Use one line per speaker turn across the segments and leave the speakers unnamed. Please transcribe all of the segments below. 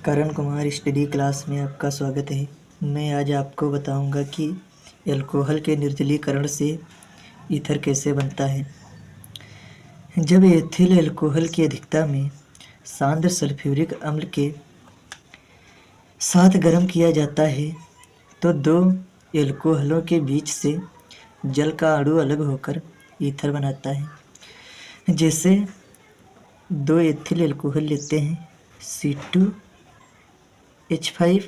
Karan Kumar study class में आपका स्वागत है। मैं आज आपको बताऊंगा कि अल्कोहल के निर्जलीकरण से ईथर कैसे बनता है। जब एथिल अल्कोहल की अधिकता में सांद्र सल्फ्यूरिक अम्ल के साथ गर्म किया जाता है तो दो अल्कोहलों के बीच से जल का अणु अलग होकर ईथर बनाता है। जैसे दो एथिल अल्कोहल लेते हैं C2H5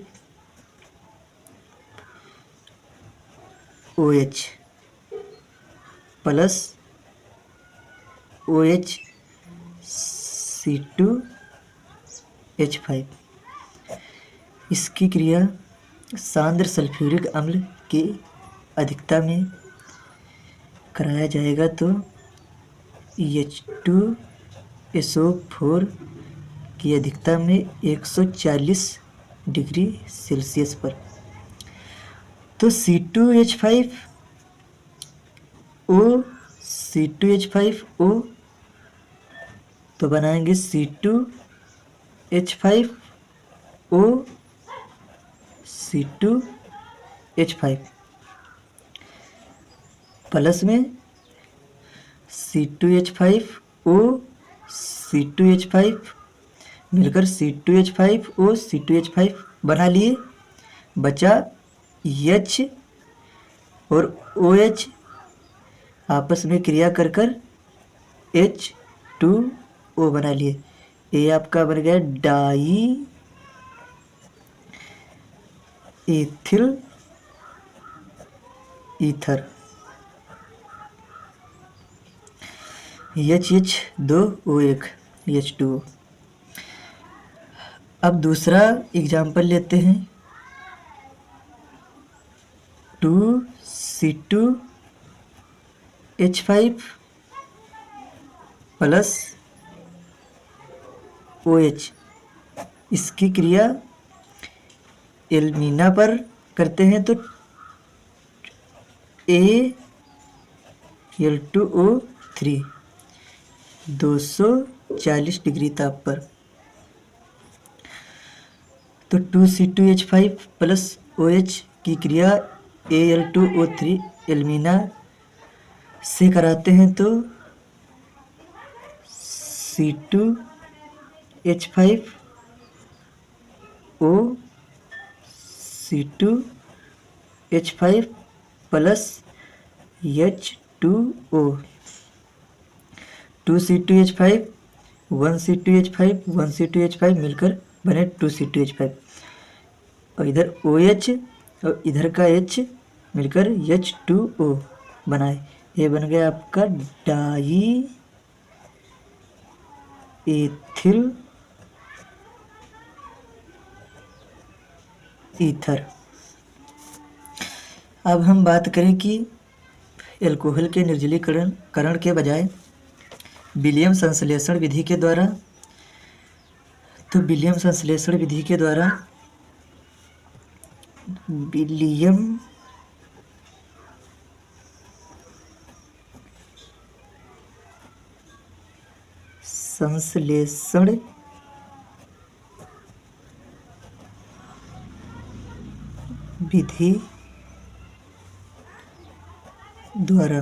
OH plus OH C2H5। इसकी क्रिया सांद्र सल्फ्यूरिक अम्ल की अधिकता में कराया जाएगा तो H2SO4 की अधिकता में 140 डिग्री सेल्सियस पर। तो C2H5O तो बनाएंगे C2H5O C2H5 प्लस में C2H5O C2H5 मिलकर C2H5O C2H5 बना लिए। बचा H और OH आपस में क्रिया कर H2O बना लिए। ये आपका बन गया die ethyl ether HH2O1 H2O। अब दूसरा एग्जाम्पल लेते हैं 2C2H5 प्लस OH। इसकी क्रिया एल्मीना पर करते हैं तो Al2O3 240 डिग्री ताप पर। तो 2C2H5 प्लस OH की क्रिया Al2O3 एल्मीना से कराते हैं तो C2H5O C2H5 plus H2O 2C2H5 1C2H5 1C2H5 मिलकर बने 2C2H5 और इधर OH और इधर का H मिलकर H2O बनाए। ये बन गया आपका डाई एथिल ईथर। अब हम बात करें कि अल्कोहल के निर्जलीकरण के बजाय विलियम संश्लेषण विधि के द्वारा। तो विलियम संश्लेषण विधि के द्वारा विलियम संश्लेषण विधि द्वारा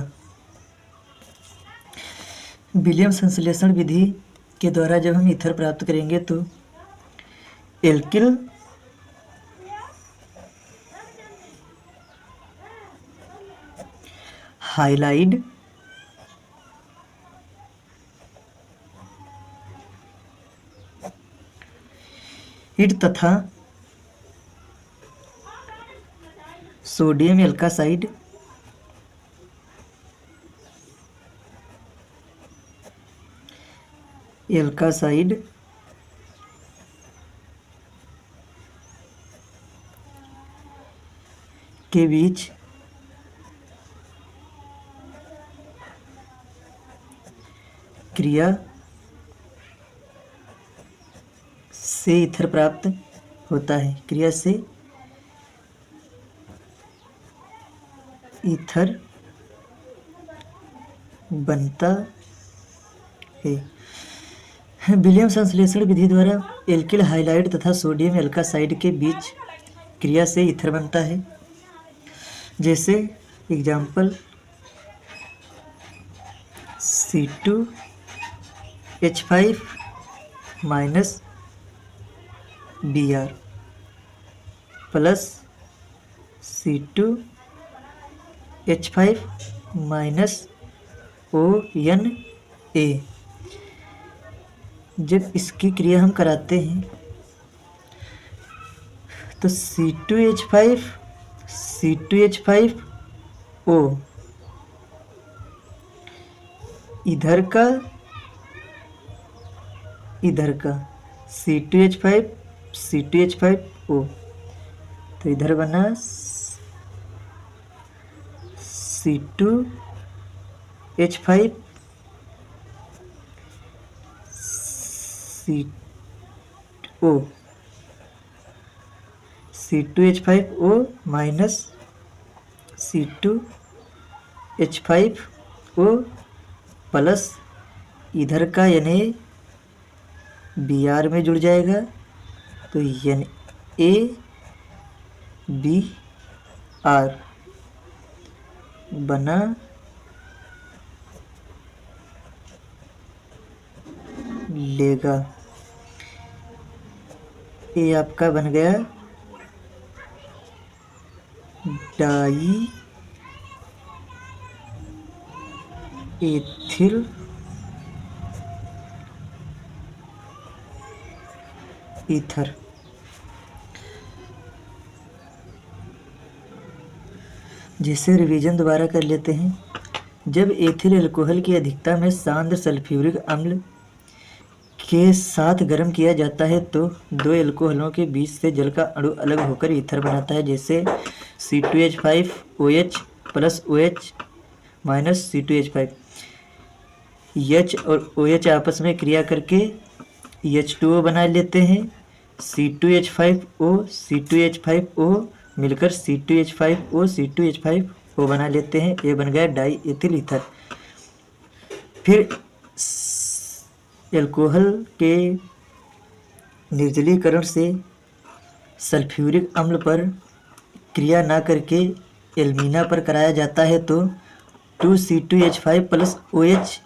विलियम संश्लेषण विधि के द्वारा जब हम ईथर प्राप्त करेंगे तो एल्किल हाइलाइड ईड तथा सोडियम एल्कासाइड के बीच क्रिया से ईथर प्राप्त होता है। क्रिया से ईथर बनता है। विलियम संश्लेषण विधि द्वारा एल्किल हाइलाइड तथा सोडियम एल्कासाइड के बीच क्रिया से ईथर बनता है। जैसे example C2H5 minus Br plus C2H5 minus ONA। जब इसकी क्रिया हम कराते हैं तो C2H5O इधर का C2H5O, तो इधर बना C2H5 C2H5O minus C2H5O plus इधर का Br में जुड़ जाएगा, तो NaBr बना लेगा। ये आपका बन गया डाई एथिल ईथर। जिसे रिवीजन दोबारा कर लेते हैं। जब एथिल अल्कोहल की अधिकता में सांद्र सल्फ्यूरिक अम्ल के साथ गर्म किया जाता है तो दो अल्कोहलों के बीच से जल का अणु अलग होकर ईथर बनाता है। जैसे C2H5OH plus OH minus C2H5। H और OH आपस में क्रिया करके H2O बना लेते हैं। C2H5O मिलकर C2H5O बना लेते हैं। ये बन गया डाई एथिल ईथर। फिर अल्कोहल के निर्जलीकरण से सल्फ्यूरिक अम्ल पर क्रिया ना करके एल्मीना पर कराया जाता है तो 2C2H5 प्लस OH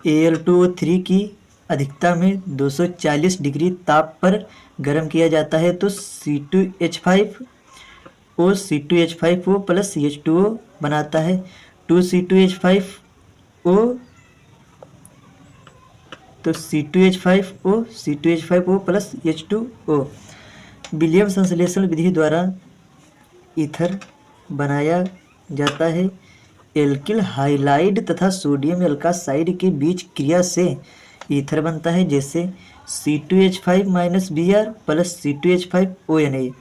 Al2O3 की अधिकता में 240 डिग्री ताप पर गर्म किया जाता है तो C2H5O प्लस CH2O बनाता है। 2C2H5O तो C2H5O प्लस H2O। विलियम संश्लेषण विधि द्वारा ईथर बनाया जाता है। एल्किल हाइलाइड तथा सोडियम एल्कासाइड के बीच क्रिया से ईथर बनता है। जैसे C2H5 minus Br plus C2H5ONA।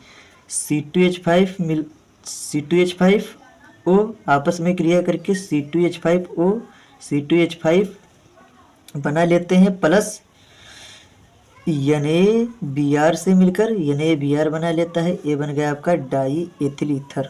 C2H5O आपस में क्रिया करके C2H5 बना लेते हैं प्लस NaBr से मिलकर NaBr बना लेता है। ये बन गया आपका डाई एथिल ईथर।